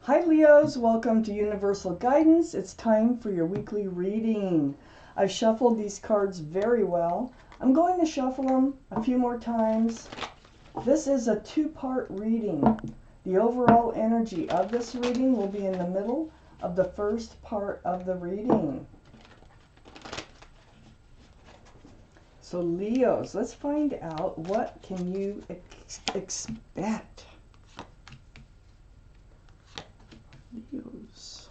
Hi Leos, welcome to Universal Guidance. It's time for your weekly reading. I've shuffled these cards very well. I'm going to shuffle them a few more times. This is a two-part reading. The overall energy of this reading will be in the middle of the first part of the reading. So Leos, let's find out what can you expect. Leos.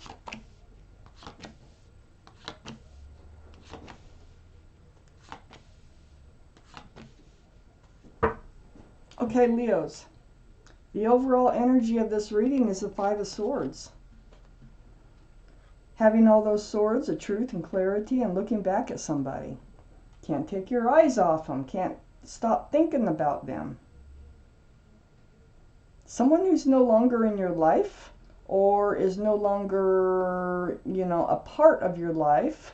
Okay, Leos. The overall energy of this reading is the Five of Swords. Having all those swords of truth and clarity and looking back at somebody. Can't take your eyes off them. Can't stop thinking about them. Someone who's no longer in your life or is no longer, a part of your life.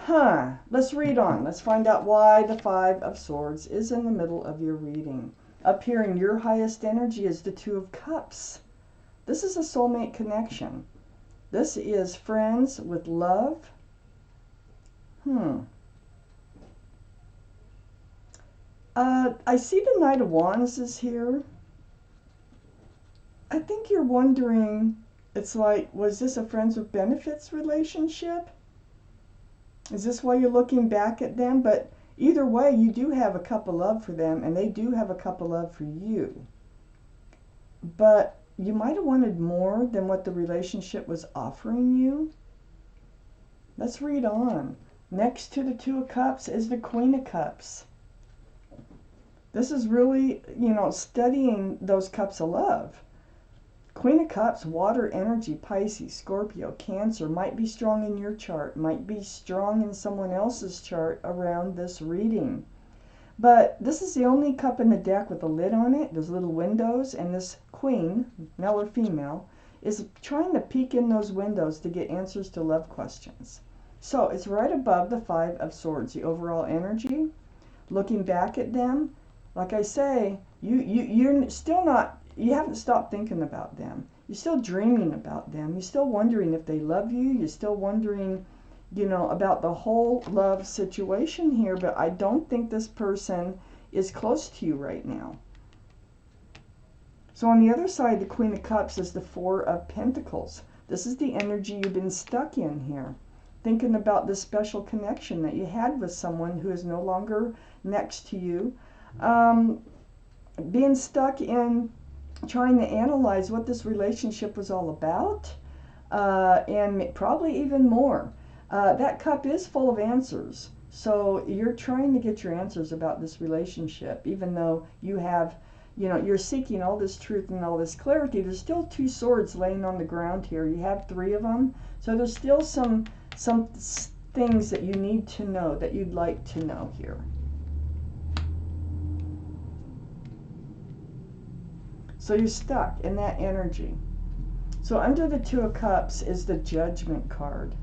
Let's read on. Let's find out why the Five of Swords is in the middle of your reading. Up here in your highest energy is the Two of Cups. This is a soulmate connection. This is friends with love. I see the Knight of Wands is here. I think you're wondering, it's like, was this a friends with benefits relationship? Is this why you're looking back at them? But either way, you do have a cup of love for them, and they do have a cup of love for you. But you might have wanted more than what the relationship was offering you. Let's read on. Next to the Two of Cups is the Queen of Cups. This is really, studying those cups of love. Queen of Cups, water energy, Pisces, Scorpio, Cancer, might be strong in your chart, might be strong in someone else's chart around this reading. But this is the only cup in the deck with a lid on it. There's little windows, and this queen, male or female, is trying to peek in those windows to get answers to love questions. So it's right above the Five of Swords, the overall energy. Looking back at them, like I say, you're still not, you haven't stopped thinking about them. You're still dreaming about them. You're still wondering if they love you. You're still wondering, about the whole love situation here. But I don't think this person is close to you right now. So on the other side, the Queen of Cups is the Four of Pentacles. This is the energy you've been stuck in here. Thinking about this special connection that you had with someone who is no longer next to you. Being stuck in trying to analyze what this relationship was all about, and probably even more. That cup is full of answers. So you're trying to get your answers about this relationship, even though you have, you're seeking all this truth and all this clarity. There's still two swords laying on the ground here. You have three of them. So there's still some things that you need to know, that you'd like to know here. So you're stuck in that energy. So under the Two of Cups is the Judgment card.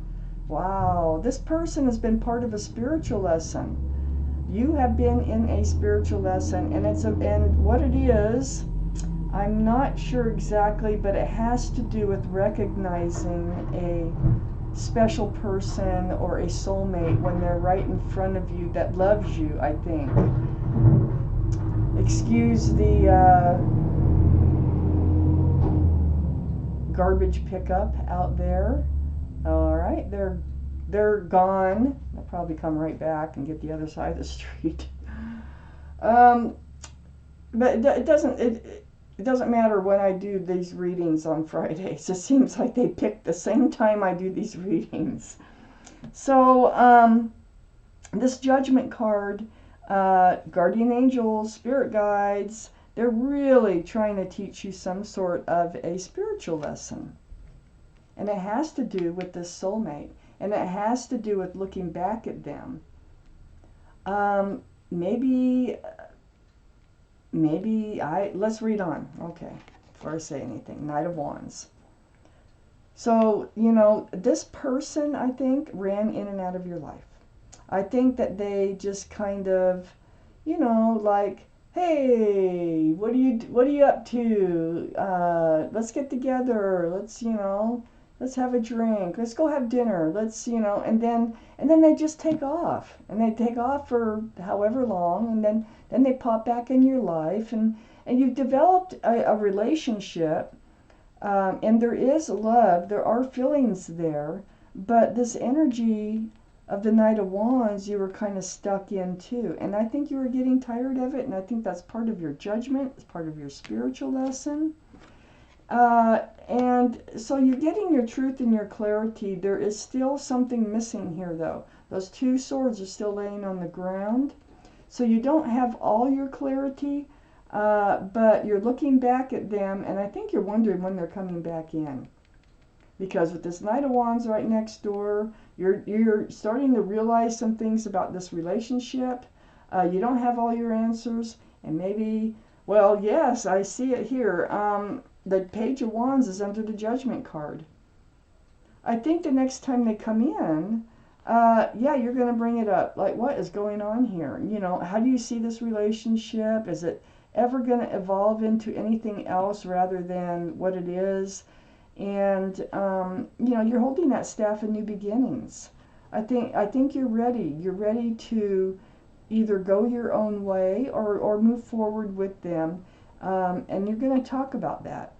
Wow, this person has been part of a spiritual lesson. You have been in a spiritual lesson, and what it is, I'm not sure exactly, but it has to do with recognizing a special person or a soulmate when they're right in front of you that loves you, I think. Excuse the garbage pickup out there. All right, they're gone. They'll probably come right back and get the other side of the street. But it doesn't matter when I do these readings on Fridays. It seems like they pick the same time I do these readings. So this Judgment card, guardian angels, spirit guides, they're really trying to teach you some sort of a spiritual lesson. And it has to do with this soulmate. And it has to do with looking back at them. Let's read on. Okay, before I say anything. Knight of Wands. So, this person, I think, ran in and out of your life. I think that they just kind of, like, hey, what are you up to? Let's get together. Let's have a drink. Let's go have dinner. And then they just take off, and they take off for however long, and then they pop back in your life, and you've developed a relationship, and there is love. There are feelings there, but this energy of the Knight of Wands, you were kind of stuck in too. And I think you were getting tired of it, and I think that's part of your judgment, it's part of your spiritual lesson. And so you're getting your truth and your clarity. There is still something missing here, though. Those two swords are still laying on the ground. So you don't have all your clarity, but you're looking back at them, and I think you're wondering when they're coming back in. Because with this Knight of Wands right next door, you're starting to realize some things about this relationship. You don't have all your answers, and maybe, well, yes, I see it here. The Page of Wands is under the Judgment card. I think the next time they come in, yeah, you're going to bring it up. Like, what is going on here? How do you see this relationship? Is it ever going to evolve into anything else rather than what it is? And you're holding that staff of new beginnings. I think you're ready. You're ready to either go your own way or move forward with them, and you're going to talk about that.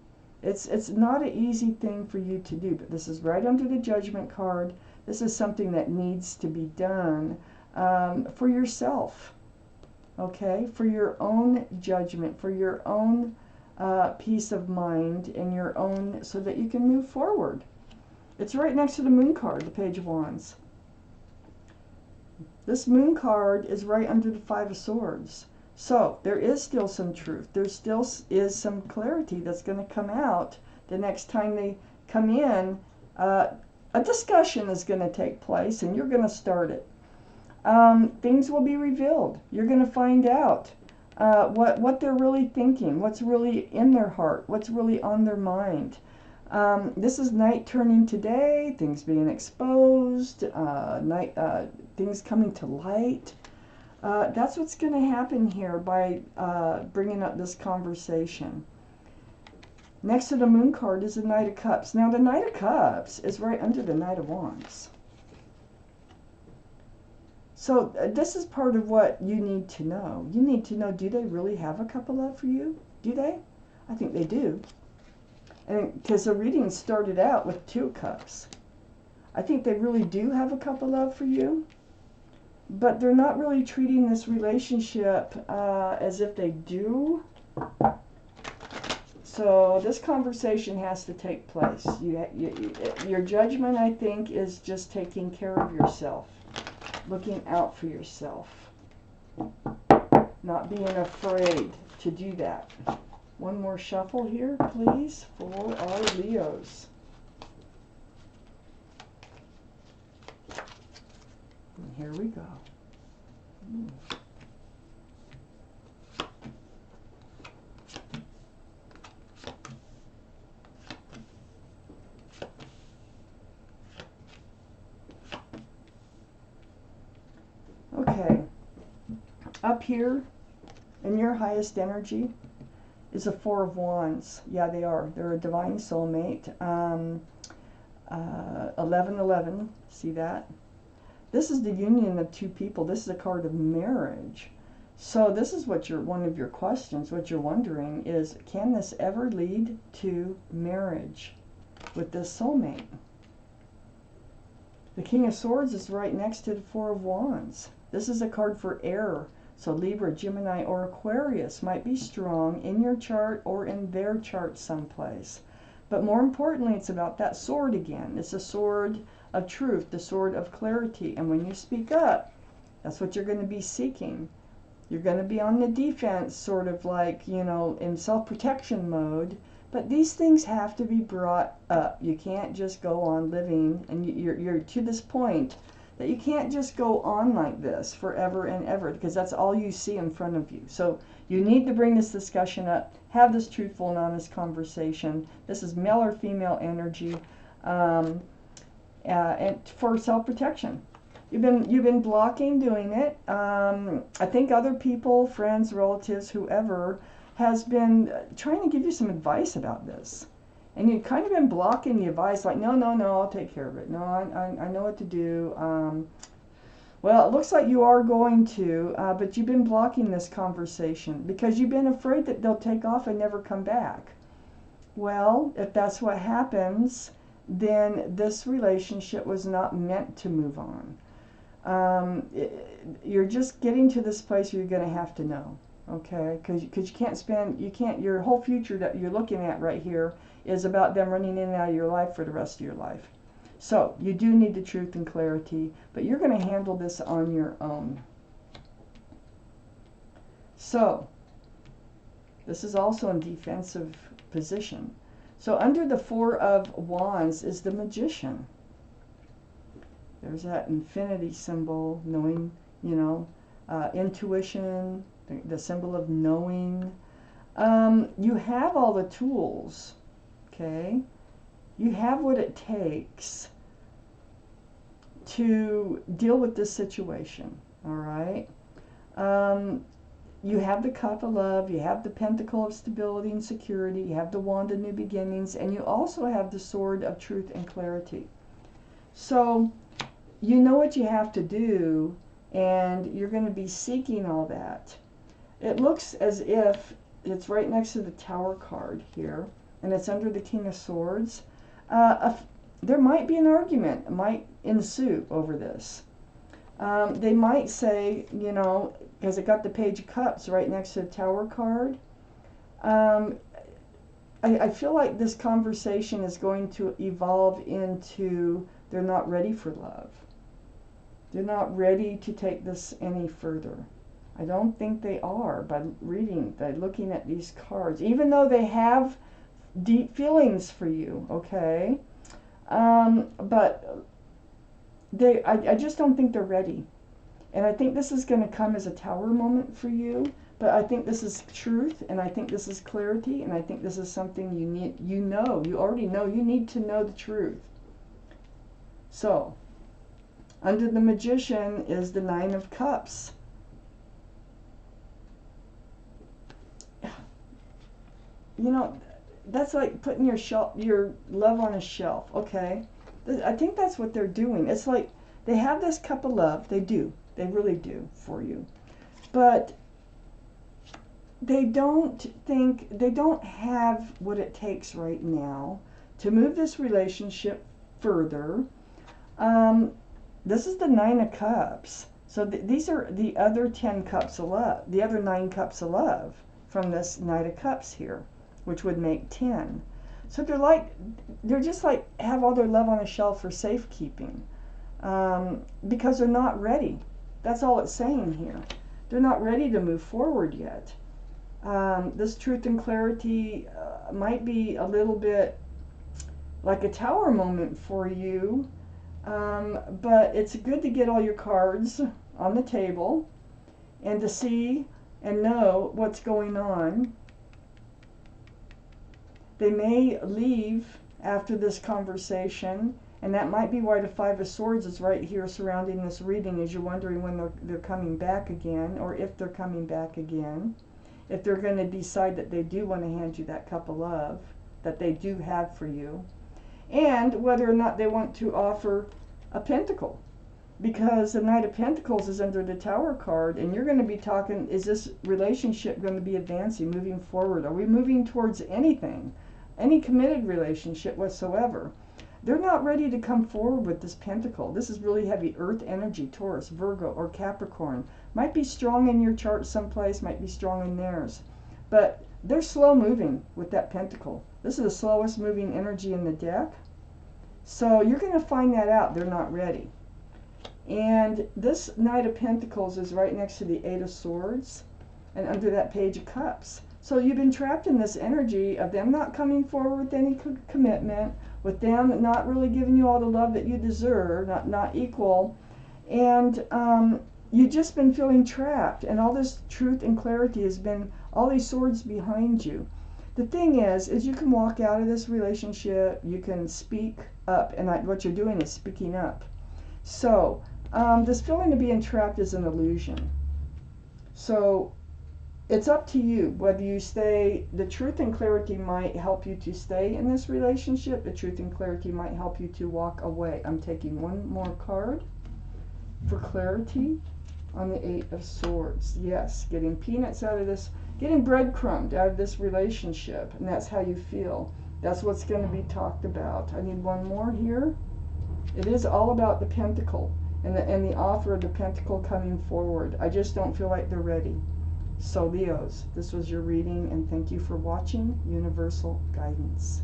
It's not an easy thing for you to do, but this is right under the Judgment card. This is something that needs to be done for yourself, okay? For your own judgment, for your own peace of mind, and your own, so that you can move forward. It's right next to the Moon card, the Page of Wands. This Moon card is right under the Five of Swords. So there is still some truth. There still is some clarity that's going to come out the next time they come in. A discussion is going to take place, and you're going to start it. Things will be revealed. You're going to find out what they're really thinking, what's really in their heart, what's really on their mind. This is night turning to day, things being exposed, things coming to light. That's what's going to happen here by bringing up this conversation. Next to the Moon card is the Knight of Cups. Now, the Knight of Cups is right under the Knight of Wands. So this is part of what you need to know. You need to know, do they really have a cup of love for you? Do they? I think they do. And because the reading started out with 2 cups. I think they really do have a cup of love for you. But they're not really treating this relationship as if they do. So this conversation has to take place. Your judgment, I think, is just taking care of yourself. Looking out for yourself. Not being afraid to do that. One more shuffle here, please, for our Leos. And here we go. Okay. Up here in your highest energy is a 4 of Wands. Yeah, they are. They're a divine soulmate. 1111. See that? This is the union of 2 people. This is a card of marriage. So this is what one of your questions, what you're wondering is, can this ever lead to marriage with this soulmate? The King of Swords is right next to the 4 of Wands. This is a card for air. So Libra, Gemini, or Aquarius might be strong in your chart or in their chart someplace. But more importantly, it's about that sword again. It's a sword of truth, the sword of clarity. And when you speak up, that's what you're going to be seeking. You're going to be on the defense, sort of like, in self-protection mode. But these things have to be brought up. You can't just go on living, and you're to this point that you can't just go on like this forever and ever, because that's all you see in front of you. So you need to bring this discussion up, have this truthful and honest conversation. This is male or female energy, and for self-protection. You've been blocking doing it. I think other people, friends, relatives, whoever, has been trying to give you some advice about this. And you've kind of been blocking the advice, like, no, no, no, I'll take care of it. No, I know what to do. Well, it looks like you are going to, but you've been blocking this conversation because you've been afraid that they'll take off and never come back. Well, if that's what happens, then this relationship was not meant to move on. You're just getting to this place where you're going to have to know, okay? Because your whole future that you're looking at right here is about them running in and out of your life for the rest of your life. So you do need the truth and clarity, but you're going to handle this on your own. So this is also in defensive position. So under the Four of Wands is the Magician. There's that infinity symbol, knowing, intuition, the symbol of knowing. You have all the tools, okay? You have what it takes to deal with this situation, all right? You have the Cup of Love, you have the Pentacle of Stability and Security, you have the Wand of New Beginnings, and you also have the Sword of Truth and Clarity. So you know what you have to do, and you're going to be seeking all that. It looks as if it's right next to the Tower card here, and it's under the King of Swords. There might be an argument, might ensue over this. They might say, because it got the Page of Cups right next to the Tower card, I feel like this conversation is going to evolve into they're not ready for love. They're not ready to take this any further. I don't think they are by looking at these cards, even though they have deep feelings for you, okay? But I just don't think they're ready. And I think this is going to come as a Tower moment for you, but I think this is truth, and I think this is clarity, and I think this is something you already know, you need to know the truth. So, under the Magician is the Nine of Cups. That's like putting your love on a shelf, okay? I think that's what they're doing. It's like they have this cup of love. They do. They really do for you. But they don't have what it takes right now to move this relationship further. This is the Nine of Cups. So these are the other 10 cups of love, the other 9 cups of love from this Knight of Cups here, which would make 10. So they're just like have all their love on a shelf for safekeeping, because they're not ready. That's all it's saying here. They're not ready to move forward yet. This truth and clarity might be a little bit like a Tower moment for you, but it's good to get all your cards on the table and to see and know what's going on. They may leave after this conversation, and that might be why the Five of Swords is right here surrounding this reading, as you're wondering when they're coming back again, or if they're coming back again. If they're going to decide that they do want to hand you that cup of love that they do have for you, and whether or not they want to offer a pentacle, because the Knight of Pentacles is under the Tower card, and you're going to be talking, is this relationship going to be advancing, moving forward? Are we moving towards anything, any committed relationship whatsoever? They're not ready to come forward with this pentacle. This is really heavy earth energy, Taurus, Virgo, or Capricorn. Might be strong in your chart someplace, might be strong in theirs. But they're slow moving with that pentacle. This is the slowest moving energy in the deck. So you're going to find that out. They're not ready. And this Knight of Pentacles is right next to the Eight of Swords and under that Page of Cups. So you've been trapped in this energy of them not coming forward with any commitment, with them not really giving you all the love that you deserve, not equal. And you've just been feeling trapped. And all this truth and clarity has been all these swords behind you. The thing is you can walk out of this relationship, you can speak up, and what you're doing is speaking up. So This feeling of being trapped is an illusion. So it's up to you whether you stay. The truth and clarity might help you to stay in this relationship. The truth and clarity might help you to walk away. I'm taking one more card for clarity on the Eight of Swords. Yes, getting peanuts out of this, getting breadcrumbed out of this relationship, and that's how you feel. That's what's going to be talked about. I need one more here. It is all about the pentacle and the offer of the pentacle coming forward. I just don't feel like they're ready. So Leos, this was your reading, and thank you for watching Universal Guidance.